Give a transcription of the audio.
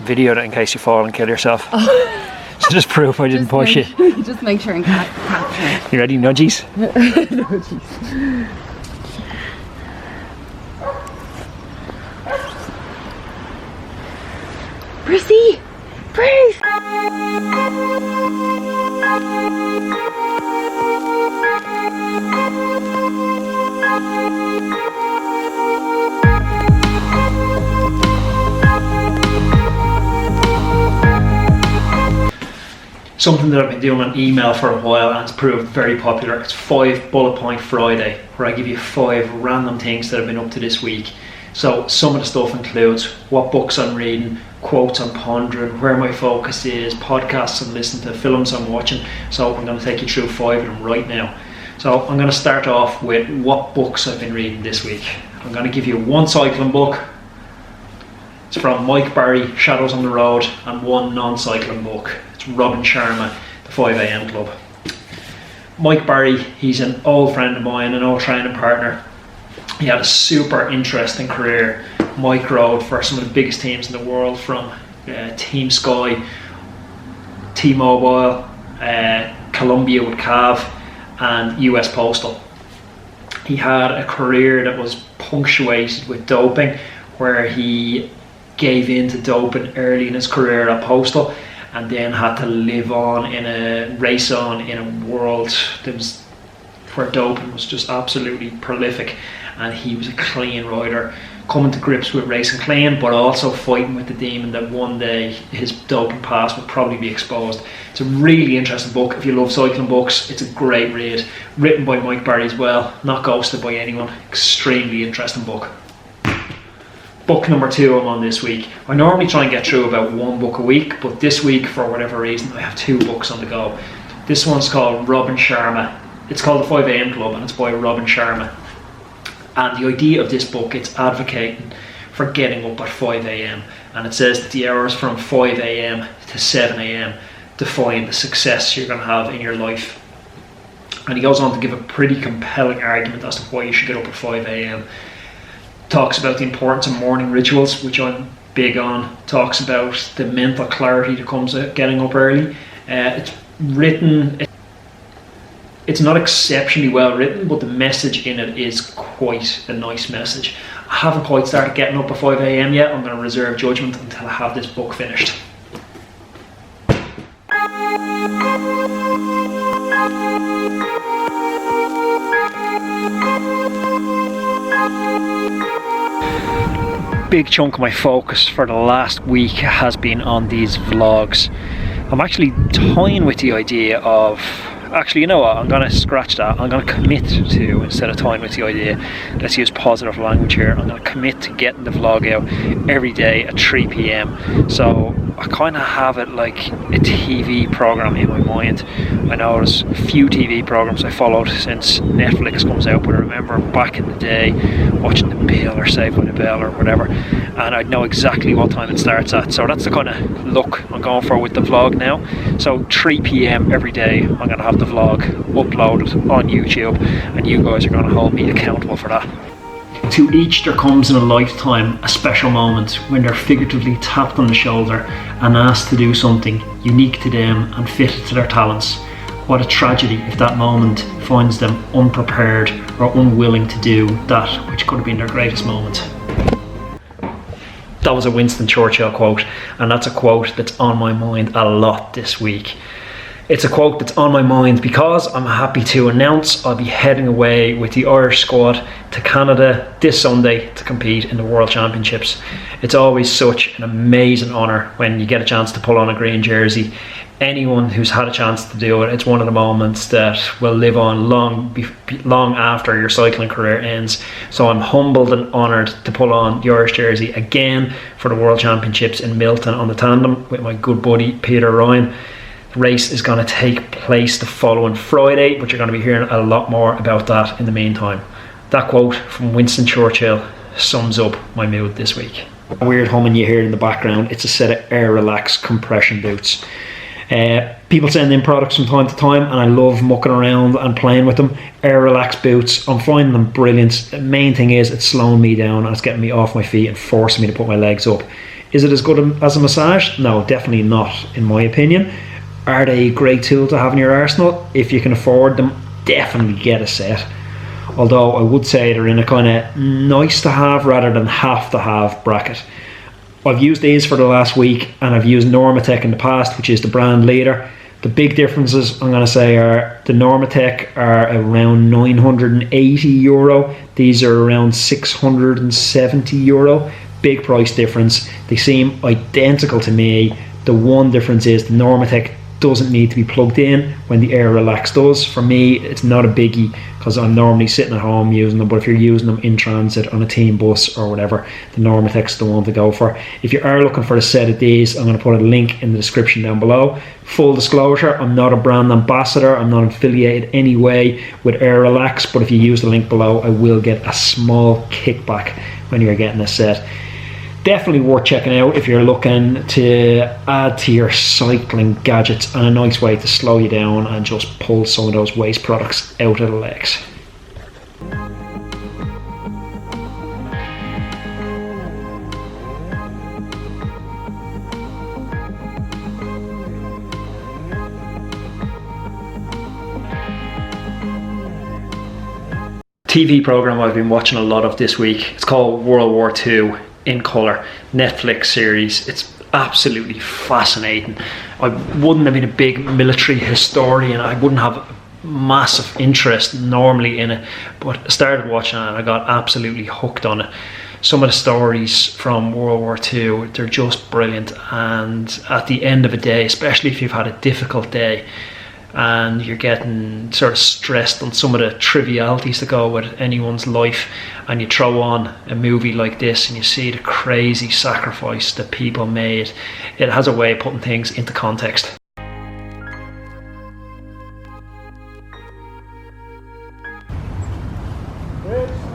video that in case you fall and kill yourself. So just proof I didn't push you. Just make sure and capture. You ready, nudgies? Nudgies. Prissy! Praise! Something that I've been doing on email for a while and it's proved very popular. It's 5 Bullet Point Friday, where I give you 5 random things that I've been up to this week. So some of the stuff includes what books I'm reading, quotes I'm pondering, where my focus is, podcasts I'm listening to, films I'm watching. So I'm going to take you through 5 of them right now. So I'm going to start off with what books I've been reading this week. I'm going to give you one cycling book. It's from Mike Barry, Shadows on the Road, and one non-cycling book. It's Robin Sharma, The 5am Club. Mike Barry, he's an old friend of mine, an old training partner. He had a super interesting career. Mike rode for some of the biggest teams in the world, from Team Sky, T-Mobile, Columbia with Cav, and US Postal. He had a career that was punctuated with doping, where he gave in to doping early in his career at Postal, and then had to live on in a race on in a world that was where doping was just absolutely prolific. And he was a clean rider, coming to grips with racing clean, but also fighting with the demon that one day his doping past would probably be exposed. It's a really interesting book. If you love cycling books, it's a great read. Written by Mike Barry as well, not ghosted by anyone. Extremely interesting book. Book number 2 I'm on this week. I normally try and get through about 1 book a week, but this week, for whatever reason, I have 2 books on the go. This one's called Robin Sharma. It's called The 5am Club, and it's by Robin Sharma. And the idea of this book, it's advocating for getting up at 5am, and it says that the hours from 5am to 7am define the success you're going to have in your life. And he goes on to give a pretty compelling argument as to why you should get up at 5am. Talks about the importance of morning rituals, which I'm big on. Talks about the mental clarity that comes out getting up early. It's written, it's not exceptionally well written, but the message in it is quite a nice message. I haven't quite started getting up at 5am yet. I'm going to reserve judgment until I have this book finished. Big chunk of my focus for the last week has been on these vlogs. I'm actually toying with the idea of, actually, you know what, I'm going to scratch that. I'm going to commit to, instead of toying with the idea, let's use positive language here, I'm going to commit to getting the vlog out every day at 3pm. So I kind of have it like a TV program in my mind. I know there's a few TV programs I followed since Netflix comes out, but I remember back in the day watching The Bill or Saved by the Bell or whatever, and I'd know exactly what time it starts at. So that's the kind of look I'm going for with the vlog now. So 3pm every day I'm going to have the vlog uploaded on YouTube, and you guys are going to hold me accountable for that. To each there comes in a lifetime a special moment when they're figuratively tapped on the shoulder and asked to do something unique to them and fitted to their talents. What a tragedy if that moment finds them unprepared or unwilling to do that which could have been their greatest moment. That was a Winston Churchill quote, and that's a quote that's on my mind a lot this week. It's a quote that's on my mind because I'm happy to announce I'll be heading away with the Irish squad to Canada this Sunday to compete in the World Championships. It's always such an amazing honour when you get a chance to pull on a green jersey. Anyone who's had a chance to do it, it's one of the moments that will live on long after your cycling career ends. So I'm humbled and honoured to pull on the Irish jersey again for the World Championships in Milton on the tandem with my good buddy Peter Ryan. The race is going to take place the following Friday, but you're going to be hearing a lot more about that in the meantime. That quote from Winston Churchill sums up my mood this week. A weird humming you hear in the background, it's a set of Air Relax compression boots. People send in products from time to time and I love mucking around and playing with them. Air Relax boots, I'm finding them brilliant. The main thing is it's slowing me down and it's getting me off my feet and forcing me to put my legs up. Is it as good as a massage? No, definitely not, in my opinion. Are they a great tool to have in your arsenal? If you can afford them, definitely get a set. Although I would say they're in a kind of nice to have rather than have to have bracket. I've used these for the last week, and I've used Normatec in the past, which is the brand leader. The big differences, I'm going to say, are the Normatec are around €980. These are around €670. Big price difference. They seem identical to me. The one difference is the Normatec doesn't need to be plugged in when the Air Relax does. For me, it's not a biggie because I'm normally sitting at home using them, but if you're using them in transit on a team bus or whatever, the Normatec's the one to go for. If you are looking for a set of these, I'm going to put a link in the description down below. Full disclosure, I'm not a brand ambassador, I'm not affiliated any way with Air Relax, but if you use the link below, I will get a small kickback when you're getting a set. Definitely worth checking out if you're looking to add to your cycling gadgets, and a nice way to slow you down and just pull some of those waste products out of the legs. TV program I've been watching a lot of this week. It's called World War II in colour, Netflix series. It's absolutely fascinating. I wouldn't have been a big military historian. I wouldn't have massive interest normally in it, but I started watching it and I got absolutely hooked on it. Some of the stories from World War II, they're just brilliant, and at the end of a day, especially if you've had a difficult day and you're getting sort of stressed on some of the trivialities that go with anyone's life, and you throw on a movie like this and you see the crazy sacrifice that people made, it has a way of putting things into context. Good.